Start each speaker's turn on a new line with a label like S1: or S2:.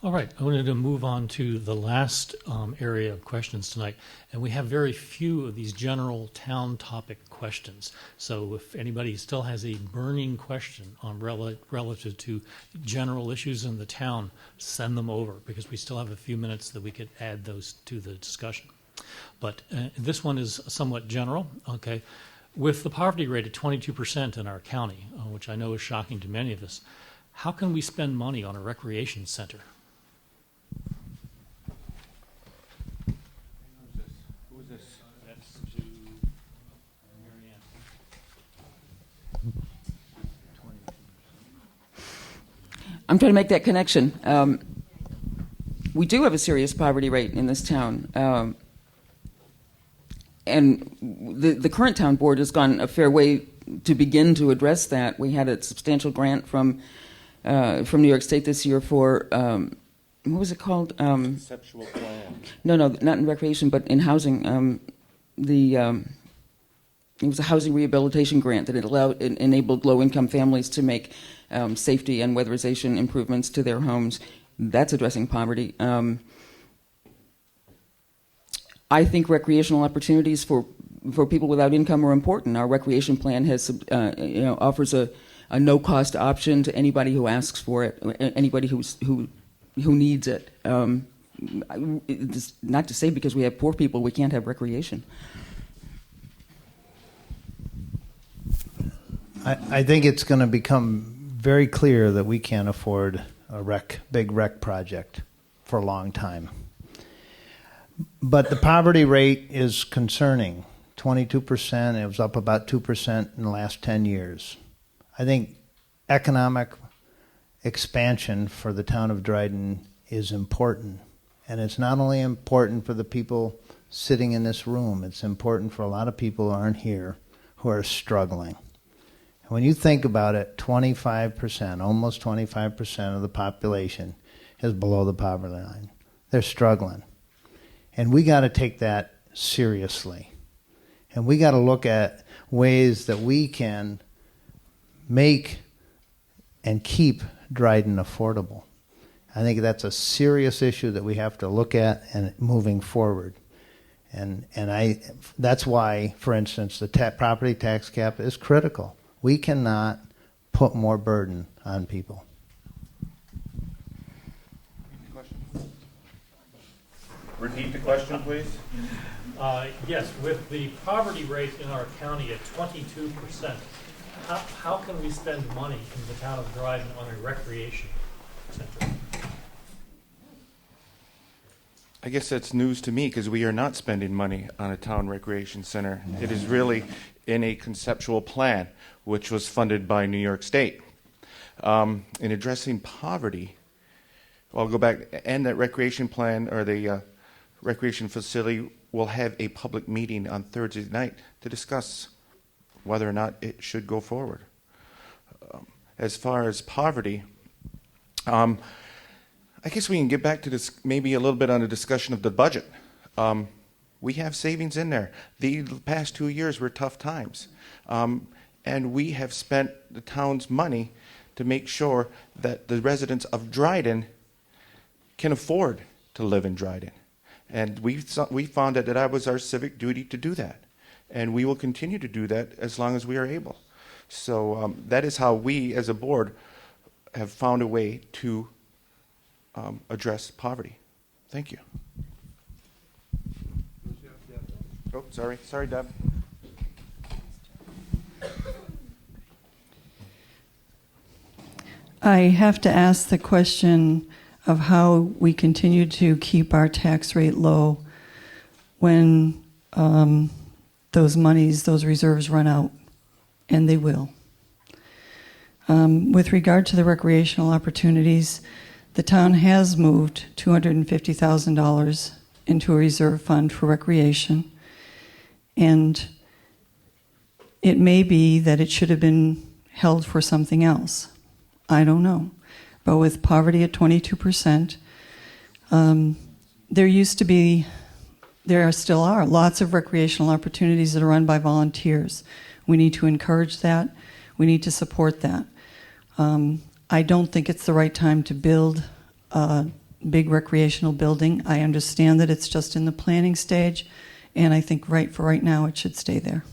S1: All right, I wanted to move on to the last area of questions tonight, and we have very few of these general town topic questions. So if anybody still has a burning question on relative to general issues in the town, send them over, because we still have a few minutes that we could add those to the discussion. But this one is somewhat general, okay? With the poverty rate at 22% in our county, which I know is shocking to many of us, how can we spend money on a recreation center?
S2: I'm trying to make that connection. We do have a serious poverty rate in this town. And the current town board has gone a fair way to begin to address that. We had a substantial grant from New York State this year for, what was it called?
S3: Conceptual plan.
S2: No, not in recreation, but in housing. It was a housing rehabilitation grant that enabled low-income families to make safety and weatherization improvements to their homes. That's addressing poverty. I think recreational opportunities for people without income are important. Our recreation plan has, offers a no-cost option to anybody who asks for it, anybody who needs it. It's not to say because we have poor people we can't have recreation.
S4: I think it's going to become very clear that we can't afford a big rec project for a long time. But the poverty rate is concerning. 22%, it was up about 2% in the last 10 years. I think economic expansion for the town of Dryden is important. And it's not only important for the people sitting in this room, it's important for a lot of people who aren't here who are struggling. When you think about it, 25%, almost 25% of the population is below the poverty line. They're struggling. And we got to take that seriously. And we got to look at ways that we can make and keep Dryden affordable. I think that's a serious issue that we have to look at and moving forward. And that's why, for instance, the property tax cap is critical. We cannot put more burden on people.
S3: Repeat the question, please.
S1: Yes, with the poverty rate in our county at 22%, how can we spend money in the town of Dryden on a recreation center?
S3: I guess that's news to me because we are not spending money on a town recreation center. It is really in a conceptual plan, which was funded by New York State. In addressing poverty, I'll go back, and that recreation plan or the recreation facility will have a public meeting on Thursday night to discuss whether or not it should go forward. As far as poverty, I guess we can get back to this maybe a little bit on the discussion of the budget. We have savings in there. The past 2 years were tough times. And we have spent the town's money to make sure that the residents of Dryden can afford to live in Dryden. And we found that that was our civic duty to do that. And we will continue to do that as long as we are able. So that is how we, as a board, have found a way to address poverty. Thank you. Oh, sorry, Deb.
S5: I have to ask the question of how we continue to keep our tax rate low when those reserves run out, and they will. With regard to the recreational opportunities, the town has moved $250,000 into a reserve fund for recreation, and it may be that it should have been held for something else. I don't know. But with poverty at 22%, there still are lots of recreational opportunities that are run by volunteers. We need to encourage that. We need to support that. I don't think it's the right time to build big recreational building. I understand that it's just in the planning stage, and I think for right now it should stay there.